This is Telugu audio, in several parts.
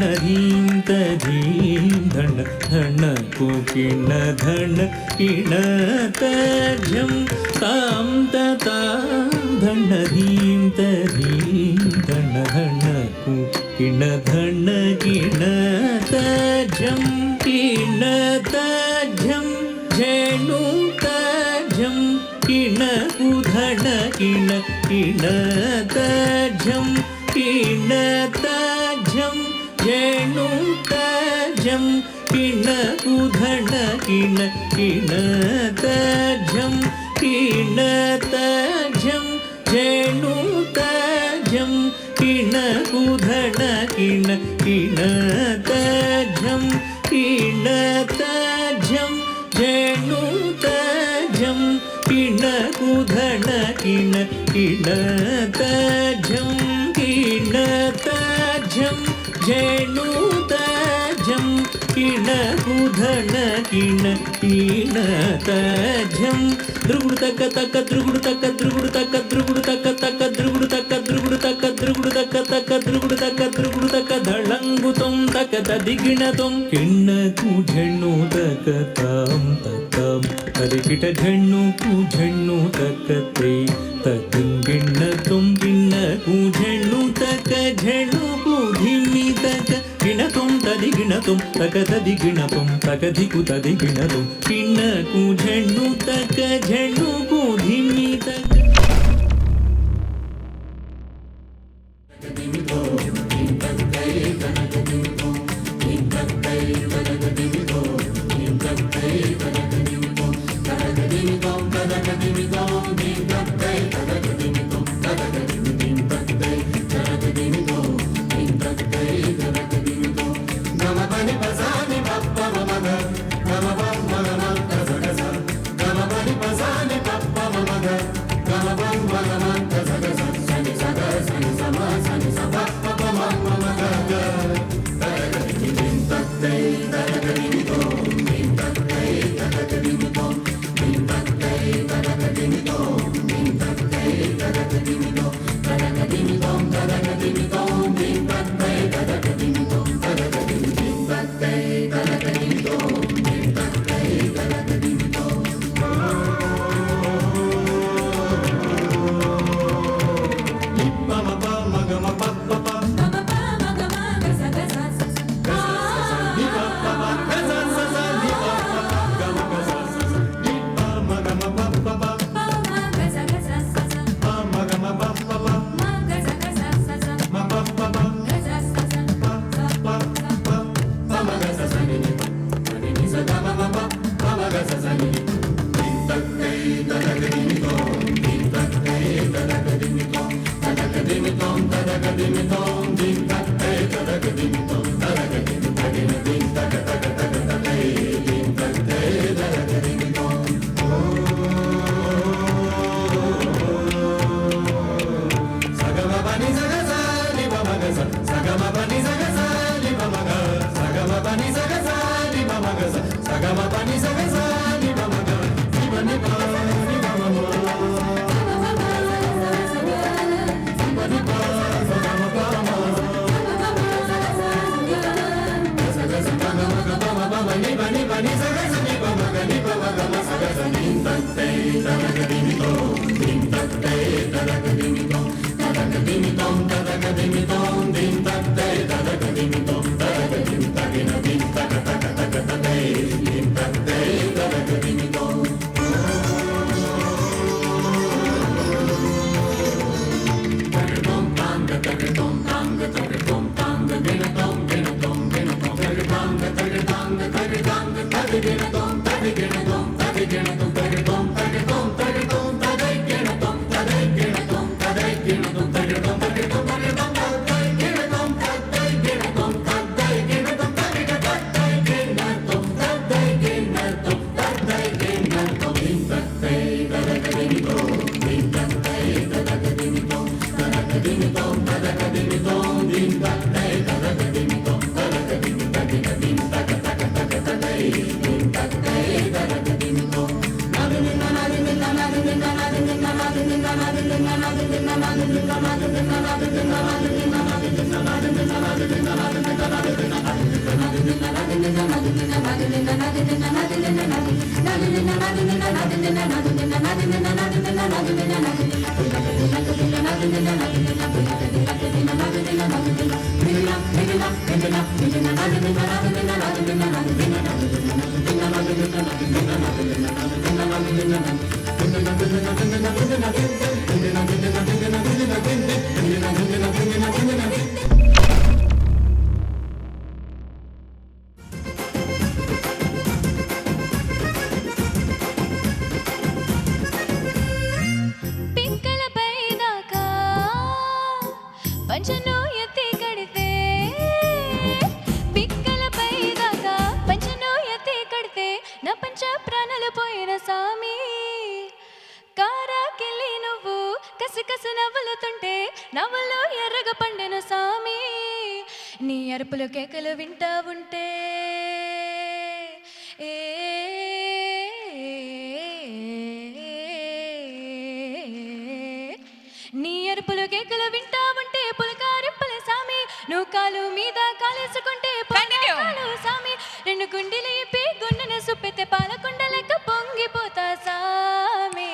धीं तधीं धन धन कुकिण धन किण तजं तां ततां धन धीं तधीं धन धन कुकिण धन किण तजं किण तजं धेनु तजं किण कुधन किण किण तजं किण तजं धेनु तजं किण कुधन किण किण तजं किण तजं धेनु तजं किण कुधन किण किण तजं किण तजं धेनु तजं किण कुधन किण किण तजं किण तजं धेनु तजं किण कुधन किण किण तजं द्रुगुड तक तक द्रुगुड तक द्रुगुड तक द्रुगुड तक तक द्रुगुड तक द्रुगुड तक द्रुगुड तक तक द्रुगुड तक द्रुगुड तक धळंगुतुं तक तदिगिणतुं किण कुझेण्णु तक तां ततां तदिगिट झेण्णु कुझेण्णु तक ते तदिगिणतुं किण कुझेण्णु तक झेण्णु कुधिमि तक गिणतुं तदिगिणतुं तक तदिगिणतुं तक धिकु तदिगिणतुं किण कुझेण्णु तक झेण्णु कुधिमि तक పంచను ఎత్తి కడితే పిక్కలపై దాకా పంచను ఎత్తి కడితే నా పంచ ప్రాణాలు పోయిన సామి కారాకెళ్ళి నువ్వు కసికసి నవ్వులుతుంటే నవ్వులో ఎర్రగా పండెను సామి నీ అరుపులు కేకలు వింటా ఉంటే నీ అరుపులు కేకలు వింటా ఉంటే పులకారింపలే సామి నువ్వు కాలు మీద కాలేసుకుంటే పాలు సామి రెండు గుండెలు ఇప్పి గుండెను సుప్పితే పాలకుండ లెక్క పొంగిపోతా సామి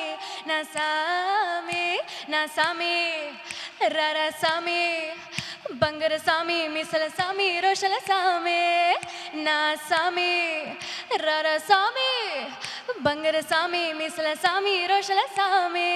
నా సామి నా సామి రర సామి బంగార సామి మిసల సామి రోషల సామి నా సామి రర సామి బంగార సామి మిసల సామి రోషల సామి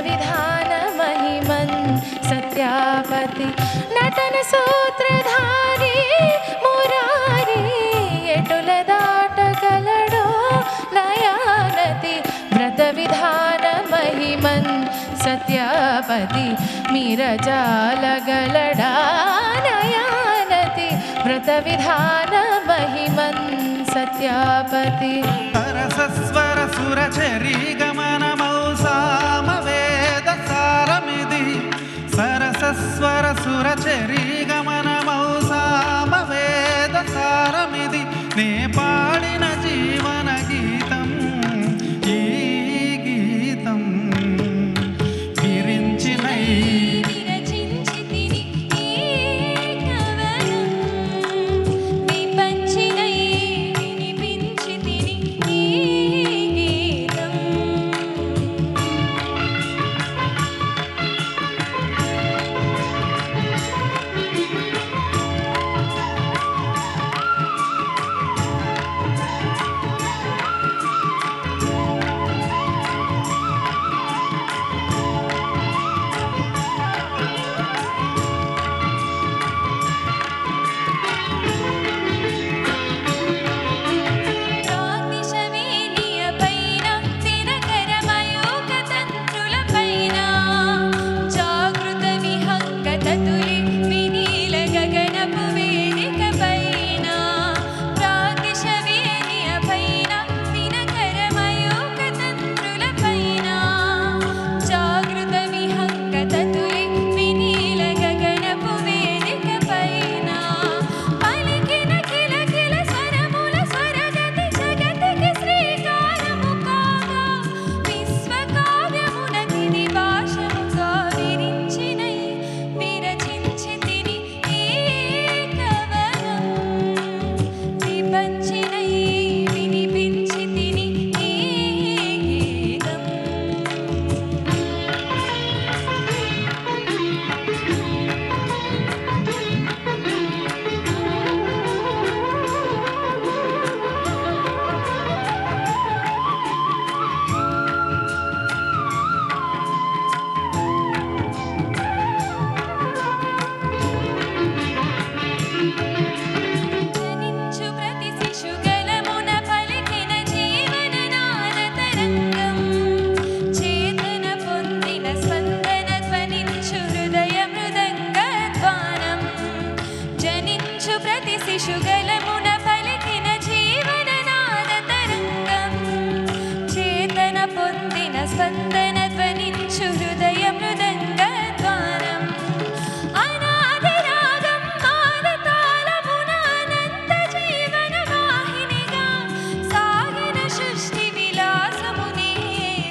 విధాన మహిమన్ సత్యాపతి నటన సూత్రధారి మురారి ఎటుల దాటగలడో నయానతి వ్రత విధాన మహిమన్ సత్యాపతి మీరజాలగలడా నయానతి వ్రత విధాన మహిమన్ సత్యాపతి సరసస్వర సురచరీ గమనమౌ సామవేద సారమిది సరసస్వర సురచరీ గమనమౌ సామవేద సారమిది నే పాడిన జీవన గీతం ఈ గీతం విరించినై స్పందన ధ్వనించు హృదయ మృదంగ ద్వారం అనాది రాగం ఆదతాళమున అనంత జీవన వాహినిగా సాగిన సృష్టి విలాసమునే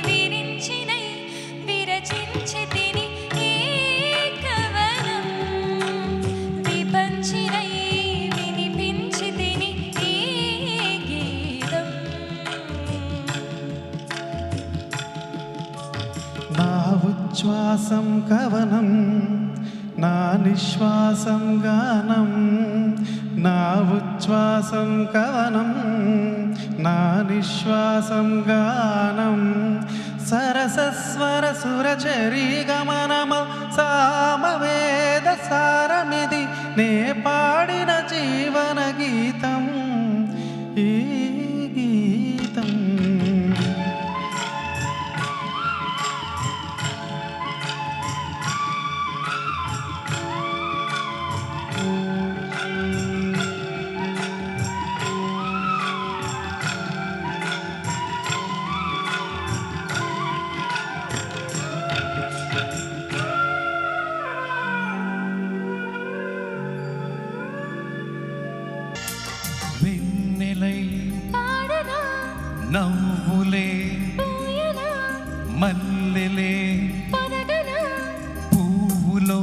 విరించినై విరచించి తిని ఈ కవనం విపంచినై వినిపించి తిని ఈ గీతం నా ఉచ్ఛ్వాసం కవనం నా నిశ్వాసం గానం నా ఉచ్ఛ్వాసం కవనం నా నిశ్వాసం గానం సరసస్వర సురచరీ గమనమ సామవేద సారమిది నే పాడిన జీవన గీతం ఈ గీతం వెన్నెలై పాడనా నవ్వులే పూయనా మల్లెలే పొదగనా పువ్వులో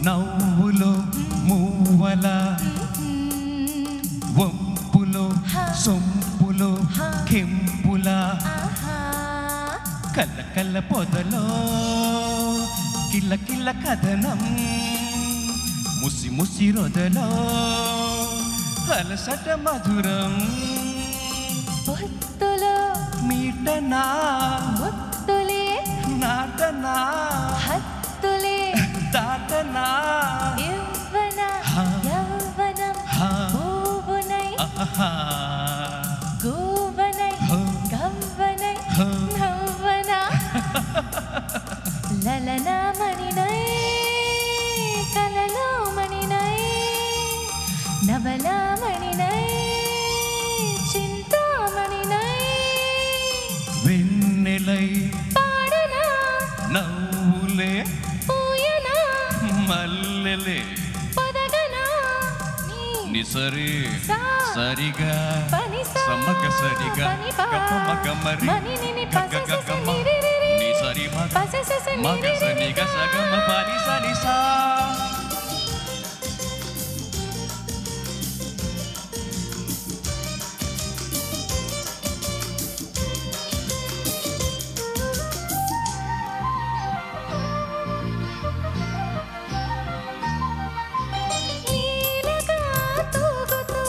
నవ్వులో మువ్వల వంపులో సొంపులో కెంపుల ఆహా కల్ల కల్ల పొదలో కిల్ల కిల్ల కథనం ముసి ముసి రొదలో అలసట మధురం పొత్తులో మీటనా ముత్తులే నాటనా హత్తులే దాటనా యవ్వన హా. యవ్వనం హా. పూవునై ఆహా. గోవనై హో. గవ్వనై హో. నవ్వన లలనా మణినై కలలో మణినై నవలా మణినై చింతామణినై వెన్నెలై పాడనా నవ్వులే పూయనా మల్లెలే పొదగనా నీ నిసరి సా. సరిగా పని సా. సమ్మక సరిగా పని పా. గప్పమగ మరి మని నిని పస సస గగగగమ. నిరిరిరి. నిసరి మగ పస సస మగ నిరిరిరి. సనిగ సగమ పని సని సా లీలగా తూగుతూ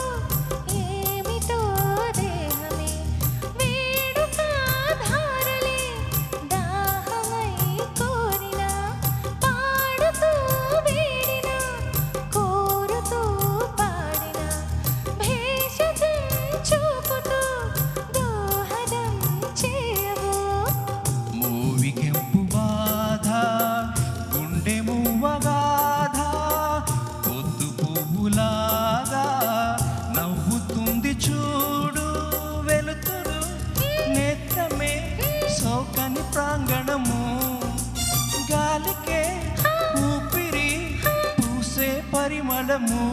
ఏమిటో దేహమే వేడుక ధారలే దాహమై కోరినా పాడుతూ వేడినా కోరుతూ పాడినా భేషజం చూపుతూ దోహదం చేయవు మూవికెంపు బాధ గుండె మువ్వగాధ పొద్దు పువ్వులాగా నవ్వుతుంది చూడు వెలుతురు నేత్రమే సోకని ప్రాంగణము గాలికే ఊపిరి పూసే పరిమళము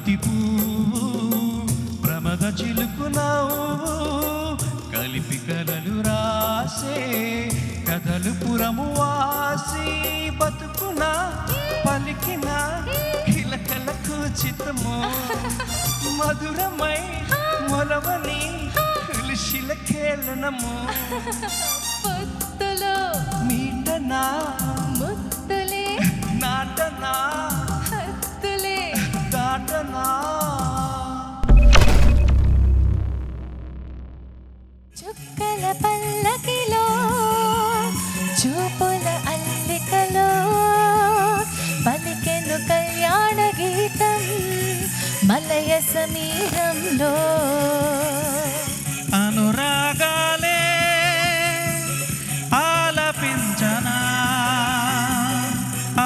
బంతి పువ్వు ప్రమద చిలుకు నవ్వు కలిపి కలలు రాసే కథలు పురము వాసి బతుకున పలికిన కిలకలకు చిత్తము మధురమై మొలవని తులసిల కేళనము పొత్తులో మీటనా ముత్తులే నాటనా హత్తులే దాటనా చుక్కల పల్లకిలో చూపుల అల్లికలో పలికెను కళ్యాణ గీతం మలయ సమీరంలో అనురాగాలే ఆలపించనా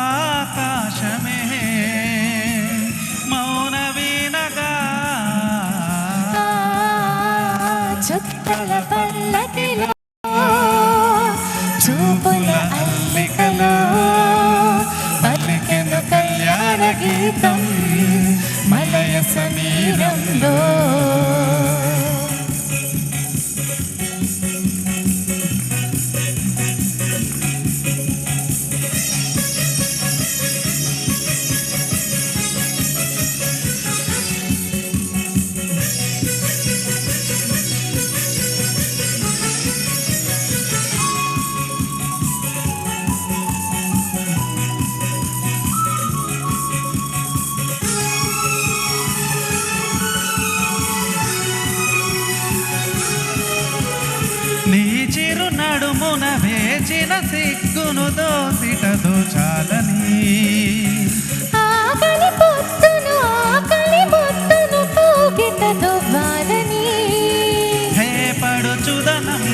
ఆకాశమే మౌన వీణగా చుక్కల పల్లకిలో చూపుల అల్లికలో పలికెను కళ్యాణ గీతం మలయ సమీరంలో నీ చిరు నడుమున వేచిన సిగ్గును దోసిట దోచాలని ఆకలి పొత్తును పూగిట దువ్వాలని హే పడుచుదనం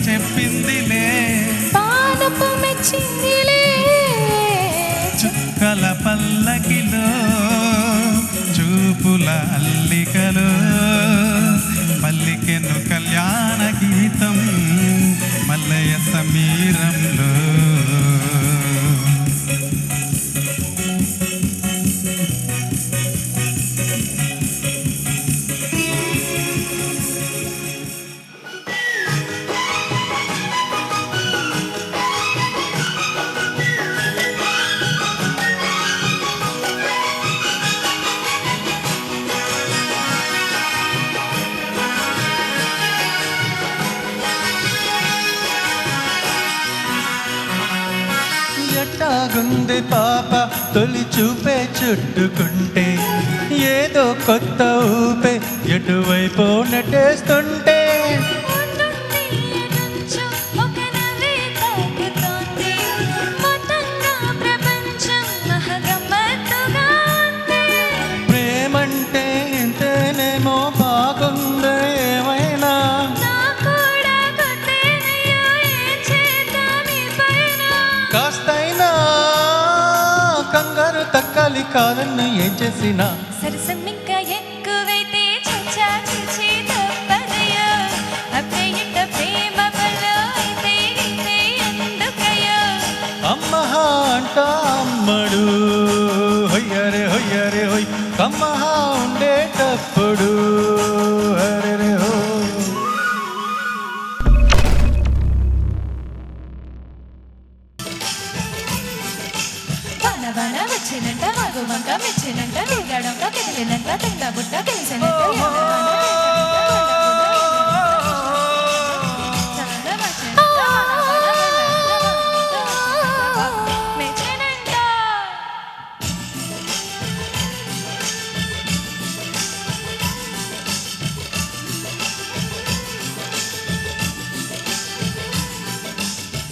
చెప్పిందిలే పానపు మెచ్చిందిలే చుక్కల పల్లకిలో చూపుల అల్లికలో పల్లికెను కళ్యాణ గీతం మల్లయ సమీరంలో ఎట్టాగుంది పాప తొలి చూపే చుట్టుకుంటే ఏదో కొత్త ఊపే ఎటువైపు నెట్టేస్తుంటే ఉండుండి ఎడుంచు ఒక నవ్వే తాకుతోంది మొత్తంగా ప్రపంచం మహగమ్మత్తుగా ఉంది ప్రేమంటే ఇంతేనేమో బాగుంది ఏమైనా నా కూడా కొత్తేనయ్యో ఏం చేద్దాం ఈ పైన కాస్తైనా కంగారు తక్కాలి కాదన్ను ఏం చేసినా సరసం ఇంకా ఎక్కువైతే చచ్చా చిచి తప్పదయ్యో అప్పుడే ఇంత ప్రేమ బలో అయితే ఇంతే ఎందుకయ్యో అమ్మహా అంట అమ్మడు హొయ్యరే హొయ్యరే హొయ్ కమ్మహా ఉండేటప్పుడు హరే హో వాన వాన వచ్చినంట వాగు వంక మెచ్చినంట దిగడంక కెదిలినంట తిండ బుట్ట తెలిసినంట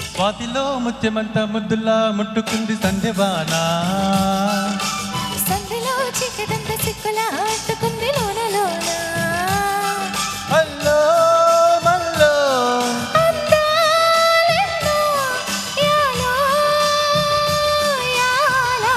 స్వాతిలో ముత్యమంత ముద్దులా ముట్టుకుంది సంధ్యవానా సంధిలో చిక్కదంత సిక్కుల ఆటుకుంది లోన లోన హల్లో మల్లో అందాలెన్నో యాలో యాలా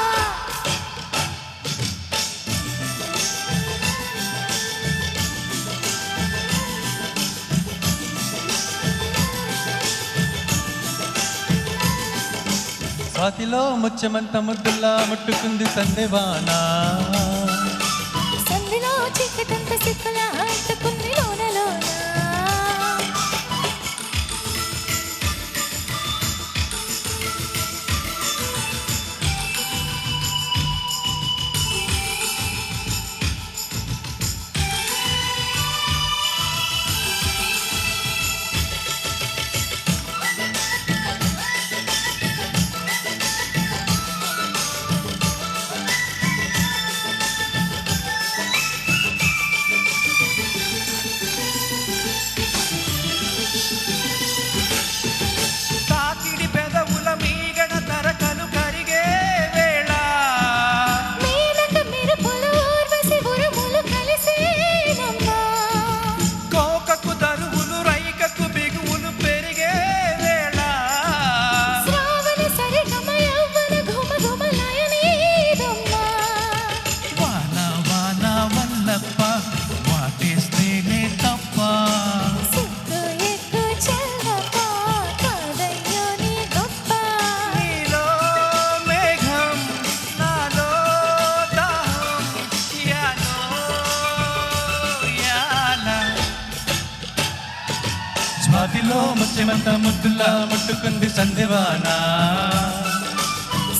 స్వాతిలో ముత్యమంత ముద్దులా ముట్టుకుంది సంధ్యవానా చిక్కదంత సిక్కుల అంటుకుంది లోన లోన. తాకిడి పెదవుల మీగడ తరకలు కరిగే వేళ మేనక మెరుపులు ఊర్వశి ఉరుములు కలిసేనమ్మా. కోకకు దరువులు రైకకు బిగువులు పెరిగే వేళ శ్రావణ సరిగమ యవ్వన ఘుమ ఘుమ లయనీదమ్మా. వాన వాన వల్లప్ప వాటేస్తేనే తప్ప సిగ్గు ఎగ్గు చెల్లప్ప కాదయ్యో నీ గొప్ప. నీలో మేఘం నాలో దాహం యాలో యాల స్వాతిలో ముత్యమంత ముద్దులా ముట్టుకుంది సంధ్యవానా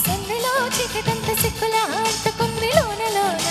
సందులో చిక్కదంత సిక్కుల అంటుకుంది లోన లోన.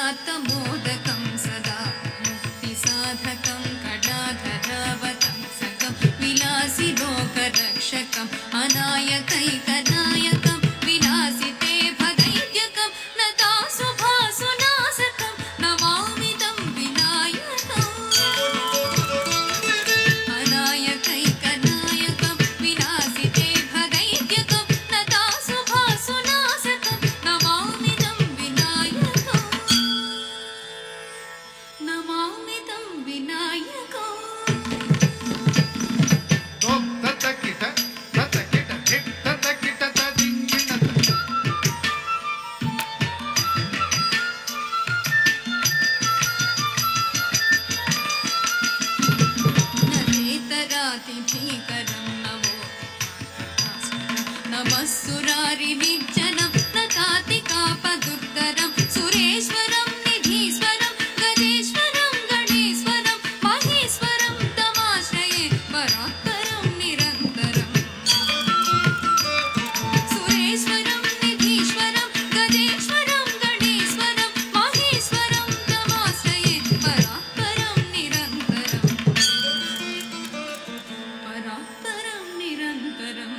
मुदाकरातमोदकं सदा मुक्तिसाधकं कडाधरावतं सकं विलासिलोकरक्षकम् अनायकैकनायकं विलासिते भदैत्यकं नतासुभासुनासकं नमामिदं विनायकम् अनायकैकनायकं विलासिते भदैत्यकं नतासुभासुनासकं नमामिदं विनायकम् नमामिदं विनायकम् नरेतरातिभीकरं नवो नमः सुरारिनिज्जनं नतातिकापदुर्धरं सुरेश्वरं निधीश्वरं गजेश्वरं गणेश्वरं महेश्वरं तमाश्रये परात्परं निरन्तरम् सुरेश्वरं निधीश्वरं गजेश्वरं गणेश्वरं महेश्वरं तमाश्रये परात्परं निरन्तरम् परात्परं निरन्तरम्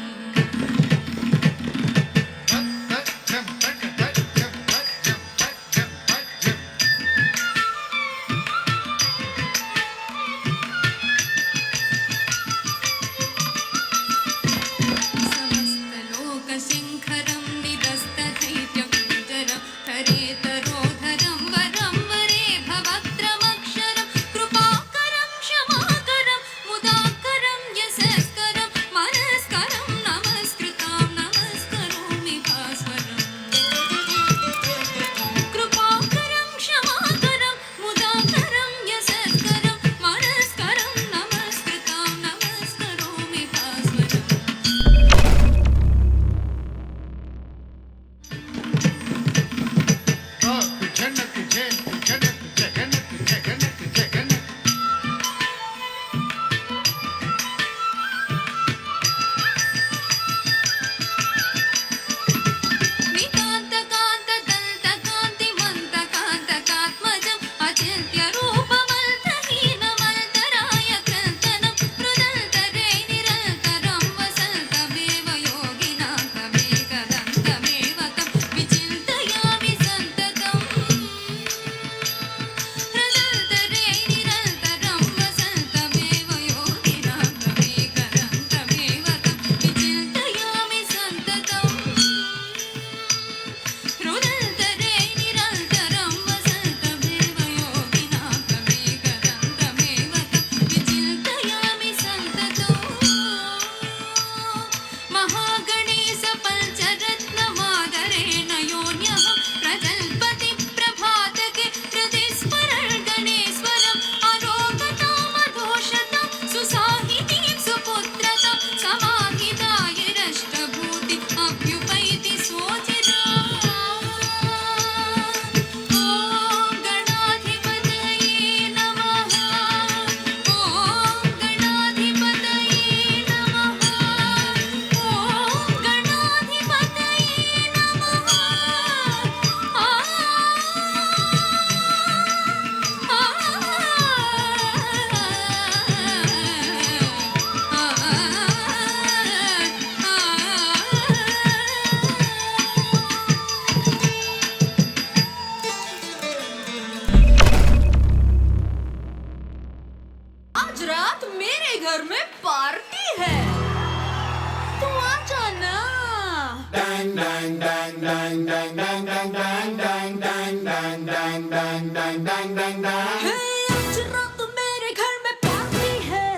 आज रात मेरे घर में पार्टी है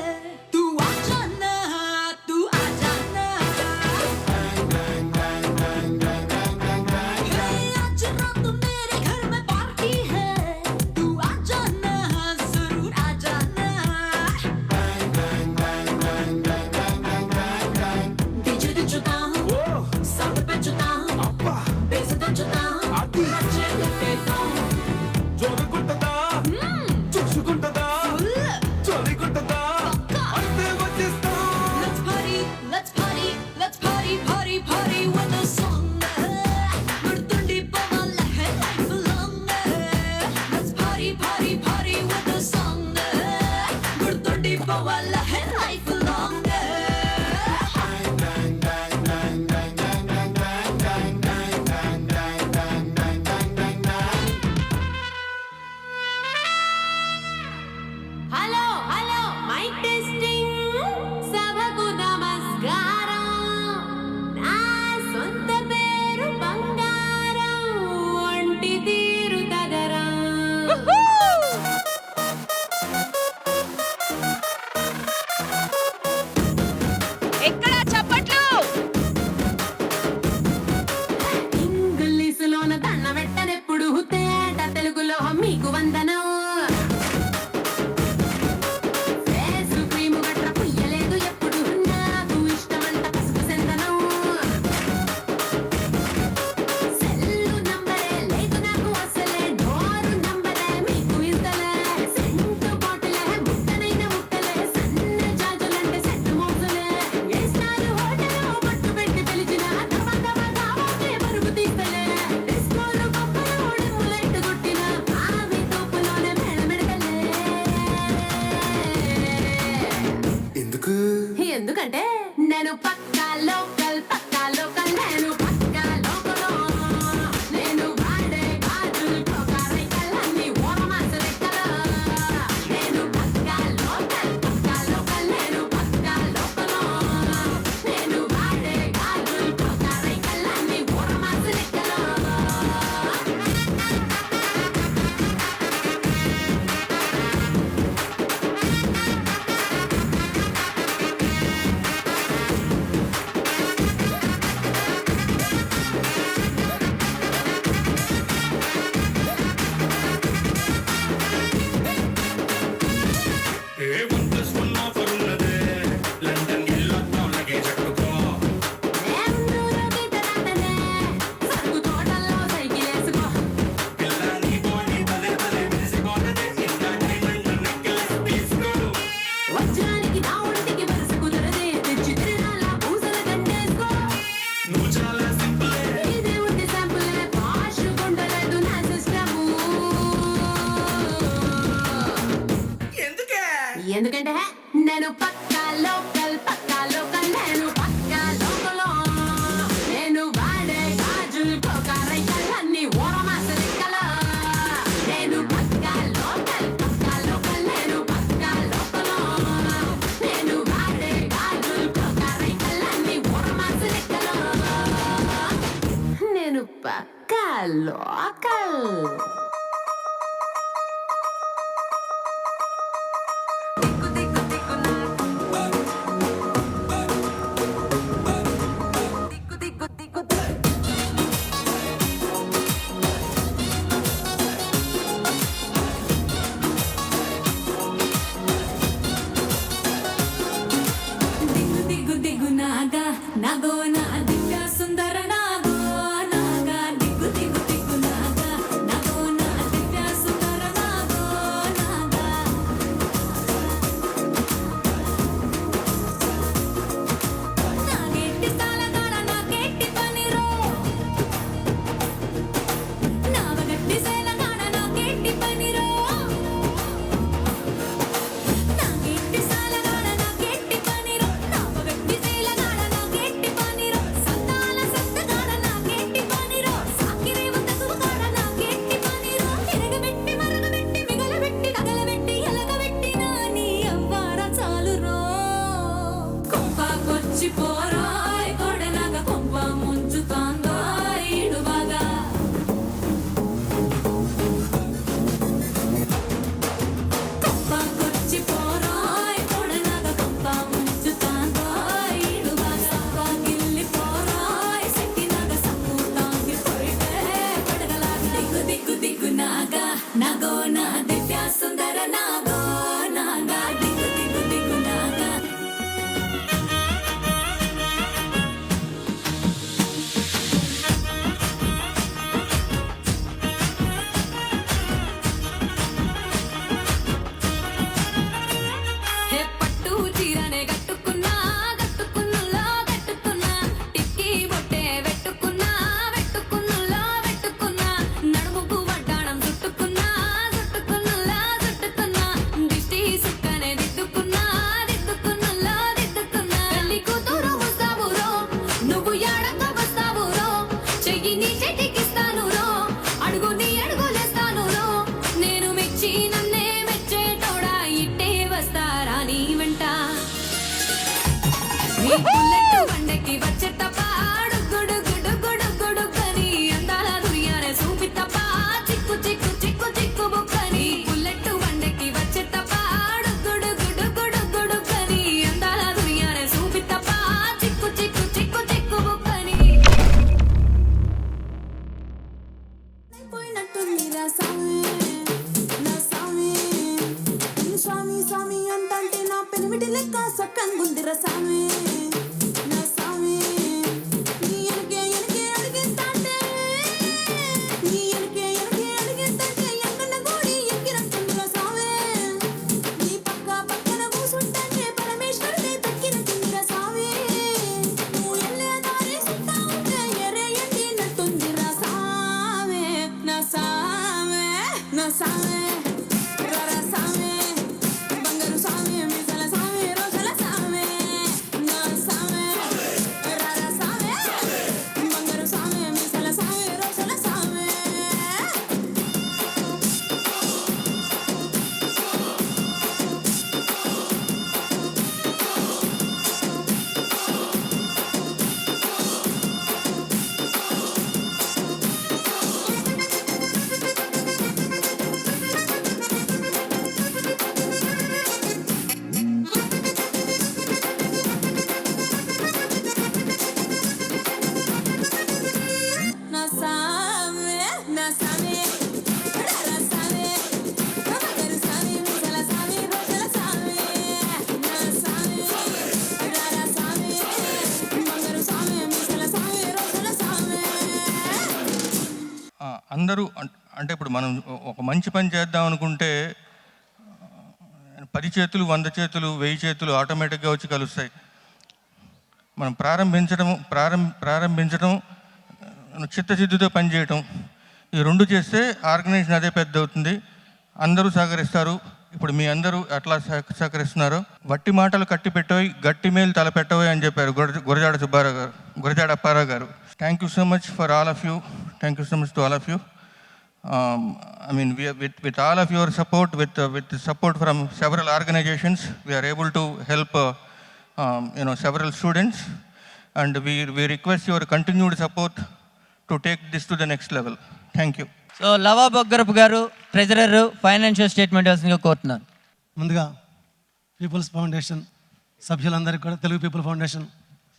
तू आ जाना तू आ जाना आज रात मेरे घर में पार्टी है तू आ जाना जरूर आ जाना डीजे पे चुता हूँ साउंड पे चुता हूँ बेस पे चुता हूँ अच्छे लगते तो జోరుకుంటదా చూసుకుంటదా చలికుంటదా అంతే వచ్చేస్తా Let's party, let's party, let's party, party, party with the song. Nurtundi pavalla hai life long. Let's party, party, party with the song. Nurtundi pavalla hai life long. Hello, hello, mic testing. Sabhaku namaskaram. Na sonta peru bangaram. Onti teeru tagaram. ఎక్కడ చప్పట్లు ఇంగ్లీషులోన దండ పెట్టనెప్పుడు తేట తెలుగులో మీకు వందనం ఫేసు క్రీము గట్ర పుయ్యలేదు ఎప్పుడు నాకు ఇష్టమంట పసుపు సెందనం సెల్లు నంబరే లేదు నాకు అసలే డోరు నంబరే మీకు ఇస్తలే సెంటు బాటిలే ముట్టనైన ముట్టలే సన్న జాజులంటే సెట్ మోసలే ఏ స్టార్ హోటల్ పట్టు పెట్టి పిలిచిన దవాకే పరుగు తీస్తలే డిస్కోలు పప్పలు డిమ్ములైట్ కొట్టిన ఆవి తోపులోనే మెడమెడకలే ఎందుకంటే నేను పక్కా లోకల్ నేను పక్కా లోకల్ నేను వాడే గాజులు కోకారైకల్ అన్ని ఓరమాస లెక్కల నేను పక్కా లోకల్ నేను పక్కా లోకల్ నేను వాడే గాజులు కోకారైకల్ అన్ని ఓరమాస లెక్కల ఏ 1+1 ఆఫర్ ఉన్నదే లండన్ వెళ్ళొద్దాం లగేజ్ అట్టుకో సరుకు తోటల్లో సైకిల్ వేసుకో పిల్ల నీ బాడీ భలే భలే మెరిసిపోతదే ఎంటర్టైన్మెంట్ నెక్లెస్ తీసుకో వజ్రానికి నా ఒంటికి వరుస కుదరదే తెచ్చి తిరణాల పూసల దండేసుకో నువ్వు చాలా సింపుల్ ఇదే ఉంటే శాంపులే పాష్ కొండలేదు నా సిస్టము ఎందుకంటే నేను పక్కా లోకల్ నేను పక్కా లోకల్ నేను వాడే గాజులు కోకారైకల్ అన్ని ఓరమాస లెక్కల నేను పక్కా లోకల్ నేను పక్కా లోకల్ నేను వాడే గాజులు కోకారైకల్ అన్ని ఓరమాస లెక్కల నేను పక్కా లోకల్ దిగ్గు దిగ్గు నాగా నాగో నా దివ్య సుందర నాగో నాగా దిగ్గు దిగ్గు దిగ్గు నాగా నాగో నా దివ్య సుందర నాగో నాగా నాగేటి సాలగాడ నాగేటి పనిరో నావగట్టి సేలగాడ నాగేటి పనిరో నాగేటి సాలగాడ నాగేటి పనిరో నావగట్టి సేలగాడ నాగేటి పనిరో నువ్వు యాడక్క వస్తావు రో చెయ్యి నీ చేతికిస్తాను రో అడుగు నీ అడుగులేస్తాను రో నేను మెచ్చి నన్నే మెచ్చేటోడా ఇట్టే వస్తారా నీ వెంట నీ బుల్లెట్ బండకి వచ్చే తప్ప గుడు గుడు గుడు గుడు కని అందాల దునియానే చూపి తప్ప చిక్కు చిక్కు చిక్కు చిక్కు బుక్కని బుల్లెట్ బండకి వచ్చే తప్ప గుడు గుడు గుడు గుడు కని అందాల దునియానే చూపి తప్ప చిక్కు చిక్కు చిక్కు చిక్కు బుక్కని పోయినట్టుందిరా సామి నా సామి నీ స్వామి స్వామి అంటంటే నా పెనిమిటి లెక్క సక్కంగుందిరా సామి నా సామి నీ ఎనకే ఎనకే అడిగేస్తాంటే నీ ఎనకే ఎనకే అడిగేస్తాంటే ఎంకన్న గోడి ఎక్కినట్టుందిరా సామి నీ పక్కన కూసుంటే పరమేశ్వరుడే దక్కినట్టుందిరా సామి నువ్వు ఎల్లే దారి సుత్తా ఉంటే ఎరే ఎండినట్టుందిరా సామి నా సామి నా సామి రర సామి బంగారు సామి మిసల సామి రోజల సామి నా సామి రర సామి బంగారు సామి మిసల సామి రోజల సామి నా సామి నా సామి రర సామి బంగారు సామి మిసల సామి రోజల సామి నా సామి రర సామి బంగారు సామి మిసల సామి రోజల సామి అందరూ అంటే ఇప్పుడు మనం ఒక మంచి పని చేద్దాం అనుకుంటే 10 చేతులు 100 చేతులు 1000 చేతులు ఆటోమేటిక్గా వచ్చి కలుస్తాయి. మనం ప్రారంభించడం చిత్తశుద్ధితో పనిచేయటం ఈ రెండు చేస్తే ఆర్గనైజేషన్ అదే పెద్ద అవుతుంది. అందరూ సహకరిస్తారు. ఇప్పుడు మీ అందరూ ఎట్లా సహకరిస్తున్నారు. వట్టి మాటలు కట్టి పెట్టోయి గట్టి మేలు తల పెట్టోయి అని చెప్పారు గురజాడ సుబ్బారావు గారు, గురజాడ అప్పారావు గారు. Thank you so much for all of you. Thank you so much to all of you. I mean, with all of your support, with support from several organizations, we are able to help several students, and we request your continued support to take this to the next level. Thank you. So Lava Boggarapu గారు ట్రెజరర్ ఫైనాన్షియల్ స్టేట్మెంట్ ఇవ్వాల్సిందిగా కోరుతున్నాను. ముందుగా పీపుల్స్ ఫౌండేషన్ సభ్యులందరికీ కూడా, తెలుగు పీపుల్ ఫౌండేషన్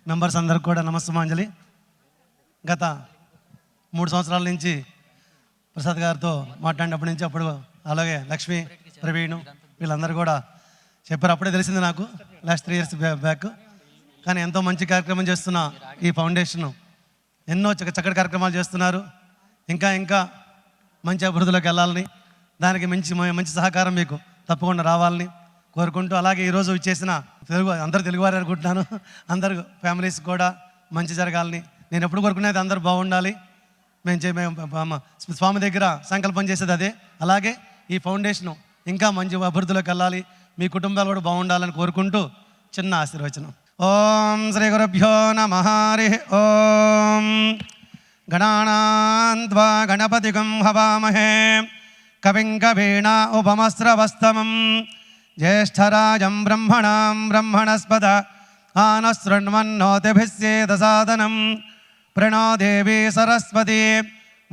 మెంబర్స్ అందరికీ కూడా నమస్తమాంజలి. గత 3 సంవత్సరాల నుంచి ప్రసాద్ గారితో మాట్లాడినప్పటి నుంచి అప్పుడు అలాగే లక్ష్మి ప్రవీణ్ వీళ్ళందరూ కూడా చెప్పారు. అప్పుడే తెలిసింది నాకు లాస్ట్ 3 ఇయర్స్ బ్యాక్. కానీ ఎంతో మంచి కార్యక్రమం చేస్తున్న ఈ ఫౌండేషన్ ఎన్నో చక్కటి కార్యక్రమాలు చేస్తున్నారు. ఇంకా ఇంకా మంచి అభివృద్ధిలోకి వెళ్ళాలని, దానికి మంచి సహకారం మీకు తప్పకుండా రావాలని కోరుకుంటూ, అలాగే ఈరోజు ఇచ్చేసిన అందరూ తెలుగువారు అనుకుంటున్నాను, అందరు ఫ్యామిలీస్ కూడా మంచి జరగాలని నేను ఎప్పుడు కోరుకునేది అందరూ బాగుండాలి. మేము స్వామి దగ్గర సంకల్పం చేసేది అదే. అలాగే ఈ ఫౌండేషన్ ఇంకా మంచి అభివృద్ధిలోకి వెళ్ళాలి, మీ కుటుంబాలు కూడా బాగుండాలని కోరుకుంటూ చిన్న ఆశీర్వచనం. ఓం శ్రీ గురుభ్యో నమః. హరి ఓం. గణానాన్త్వా గణపతిగం హవామహే కవిం కవీనా ఉపమస్రవస్తమం జ్యేష్ఠరాజం బ్రహ్మణాం బ్రహ్మణస్పద ఆనశృణ్వన్నోతిభిస్సేదసాదనం ప్రణో దేవీ సరస్వతి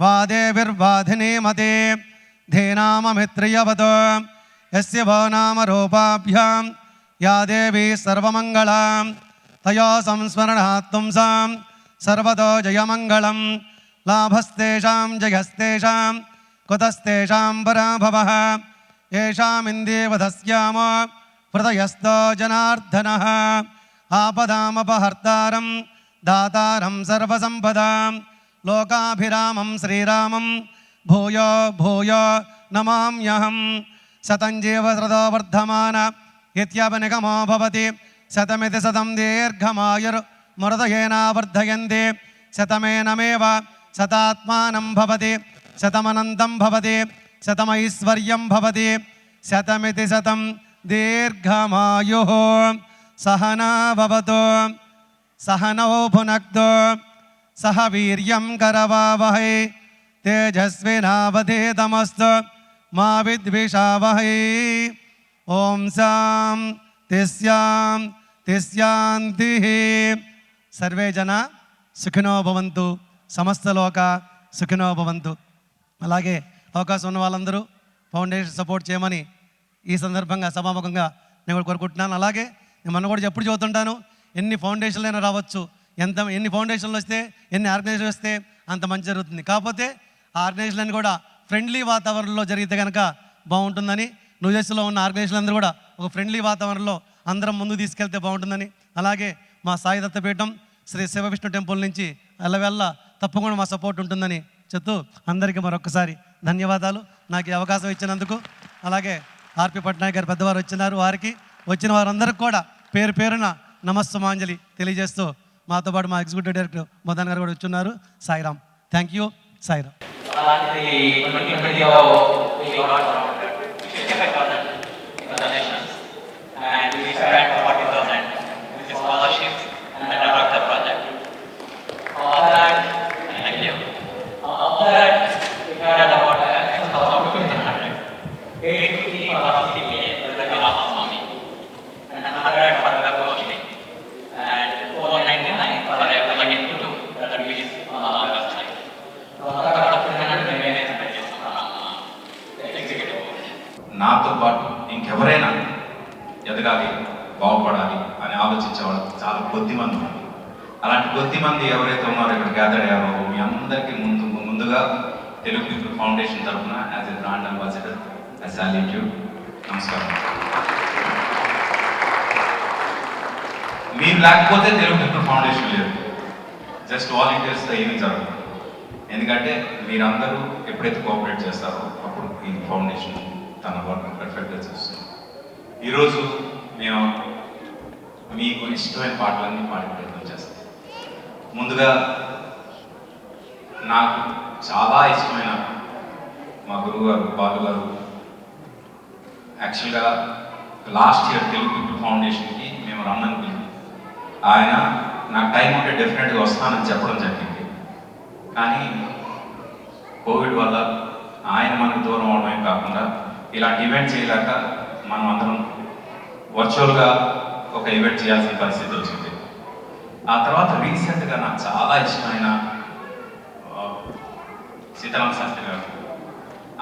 వాదేవిర్వాధినీమతే ధీనామమిత్రియవతో యస్య వో నామ రూపాభ్యాం యా దేవీ సర్వమంగళాం తయో సంస్మరణాత్ పుంసాం సర్వతో జయమంగళం. లాభస్తేషాం జయస్తేషాం కుతస్తేషాం పరాభవః ఏషామిందేవధస్యామో హృదయస్థో జనార్దనః ఆపదామపహర్తారం దాతారం సర్వసంపదాం లోకాభిరామం శ్రీరామం భూయో భూయో నమామ్యహం. శతం జీవశ్రదో వర్ధమాన ఇత్యపనిగమో భవతి శతమితి శతం దీర్ఘమాయుర్మృతయేనావర్ధయంతి శతమేనమేవ శతాత్మానం భవతి శతమనంతం భవతి శతమైశ్వర్యం భవతి శతమితి శతం దీర్ఘమాయుః. సహనా భవతు सहनौ भुनक्तु सह वीर्यं करवावहै तेजस्विनावधीतमस्तु मा विद्विषावहै ॐ शां तिस्यांतिः सर्वे जना సుఖినో భవంతు సమస్త లోక సుఖినో భవంతు. అలాగే అవకాశం ఉన్న వాళ్ళందరూ ఫౌండేషన్ సపోర్ట్ చేయమని ఈ సందర్భంగా సభాముఖంగా నేను కూడా కోరుకుంటున్నాను. అలాగే నేను మొన్న కూడా ఎప్పుడు చెబుతుంటాను, ఎన్ని ఫౌండేషన్లైనా రావచ్చు, ఎన్ని ఫౌండేషన్లు వస్తే, ఎన్ని ఆర్గనైజేషన్ వస్తే అంత మంచి జరుగుతుంది. కాకపోతే ఆ ఆర్గనైజేషన్లన్నీ కూడా ఫ్రెండ్లీ వాతావరణంలో జరిగితే కనుక బాగుంటుందని, న్యూజెర్సీలో ఉన్న ఆర్గనైజేషన్లు అందరూ కూడా ఒక ఫ్రెండ్లీ వాతావరణంలో అందరం ముందుకు తీసుకెళ్తే బాగుంటుందని, అలాగే మా సాయి దత్తపీఠం శ్రీ శివ విష్ణు టెంపుల్ నుంచి అల్లవెల్ల తప్పకుండా మా సపోర్ట్ ఉంటుందని చెప్తూ అందరికీ మరొకసారి ధన్యవాదాలు నాకు ఈ అవకాశం ఇచ్చినందుకు. అలాగే ఆర్పి పట్నాయక్ గారు పెద్దవారు వచ్చినారు, వారికి వచ్చిన వారందరికీ కూడా పేరు పేరున నమస్సుమాంజలి తెలియజేస్తూ మాతో పాటు మా ఎగ్జిక్యూటివ్ డైరెక్టర్ మదన్ గారు కూడా వచ్చున్నారు. సాయిరామ్. Thank you. సాయిరామ్. అలాంటి 2020లో we got around 55,000 donations and we spent 40,000 with scholarship and the of the project. All that, thank you. All that, we had about 1,500. 850 for the CPA, for the Swami, and 100 for the Goshti, and 499 for the Yakin that we last time. నాతో పాటు ఇంకెవరైనా ఎదగాలి, బాగుపడాలి అని ఆలోచించే వాళ్ళు చాలా కొద్ది మంది ఉన్నారు. అలాంటి కొద్ది మంది ఎవరైతే ఉన్నారో ఇక్కడ గ్యాదర్ అయ్యారో మీ అందరికీ ముందుగా తెలుగు పీపుల్ ఫౌండేషన్ తరఫున as a brand ambassador I salute you. నమస్కారం. మీరు లేకపోతే తెలుగు పీపుల్ ఫౌండేషన్ లేదు. జస్ట్ వాలంటీర్స్తో ఏమీ జరుగుతుంది. ఎందుకంటే మీరందరూ ఎప్పుడైతే కోఆపరేట్ చేస్తారో అప్పుడు ఈ ఫౌండేషన్ తన వర్క్ పర్ఫెక్ట్గా చేస్తుంది. ఈరోజు నేను మీకు ఇష్టమైన పాటలన్నీ పాడే ప్రయత్నం చేస్తాను. ముందుగా నాకు చాలా ఇష్టమైన మా గురువు గారు బాలు గారు యాక్చువల్గా లాస్ట్ ఇయర్ తెలుగు పీపుల్ ఫౌండేషన్కి మేము రమ్మని పిలిచి ఆయన నాకు టైం ఉంటే డెఫినెట్గా వస్తానని చెప్పడం జరిగింది. కానీ కోవిడ్ వల్ల ఆయన మనకు దూరం అవడమే కాకుండా ఇలాంటి ఈవెంట్ చేయలేక మనం అందరం వర్చువల్గా ఒక ఈవెంట్ చేయాల్సిన పరిస్థితి వచ్చింది. ఆ తర్వాత రీసెంట్గా నాకు చాలా ఇష్టమైన సీతారామ శాస్త్రి గారు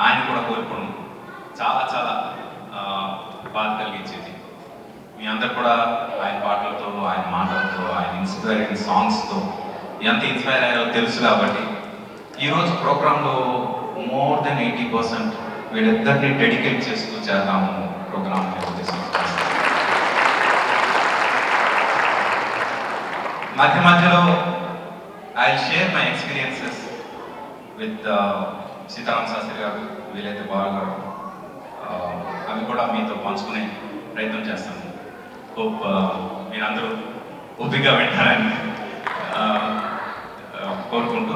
ఆయన కూడా కోరుకోవడం చాలా చాలా బాధ కలిగించేది. మీ అందరు కూడా ఆయన పాటలతో, ఆయన మాటలతో, ఆయన ఇన్స్పైరింగ్ సాంగ్స్తో ఎంత ఇన్స్పైర్ అయ్యారో తెలుసు. కాబట్టి ఈరోజు ప్రోగ్రాంలో మోర్ దెన్ 80% వీళ్ళిద్దరిని డెడికేట్ చేస్తూ చేద్దాము ప్రోగ్రామ్ మధ్యలో I share my experiences with Sitarama Sastri గారు, వీలైతే బాలు గారు, అవి కూడా మీతో పంచుకునే ప్రయత్నం చేస్తాను. హోప్ మీరందరూ ఓపికగా వింటారని కోరుకుంటూ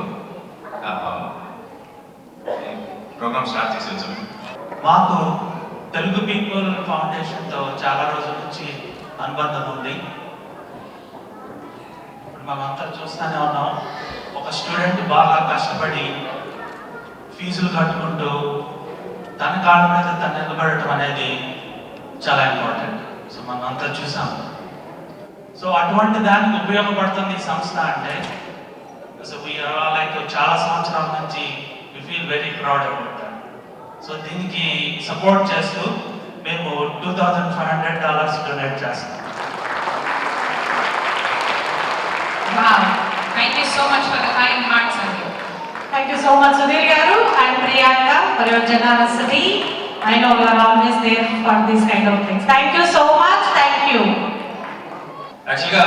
ప్రోగ్రామ్ స్టార్ట్ చేసి వచ్చాము. మాకు తెలుగు పీపుల్ ఫౌండేషన్తో చాలా రోజుల నుంచి అనుబంధం ఉంది. ఇప్పుడు మేమంతా చూస్తూనే ఉన్నాం, ఒక స్టూడెంట్ బాగా కష్టపడి ఫీజులు కట్టుకుంటూ తన కాళ్ళ మీద తను నిలబడటం అనేది చాలా ఇంపార్టెంట్. సో మనం అంతా చూసాం. సో అటువంటి దానికి ఉపయోగపడుతుంది ఈ సంస్థ అంటే సో లైక్ చాలా సంవత్సరాల నుంచి we feel very proud about that. So దీనికి సపోర్ట్ చేస్తూ మేము $2,500 డొనేట్ చేస్తాం. Wow, thank you so much for the kind hearts of you. Thank you so much, Sudhir Garu and Priyanka, for your generosity. I know you are always there for these kind of things. Thank you so much. Thank you. యాక్చువల్గా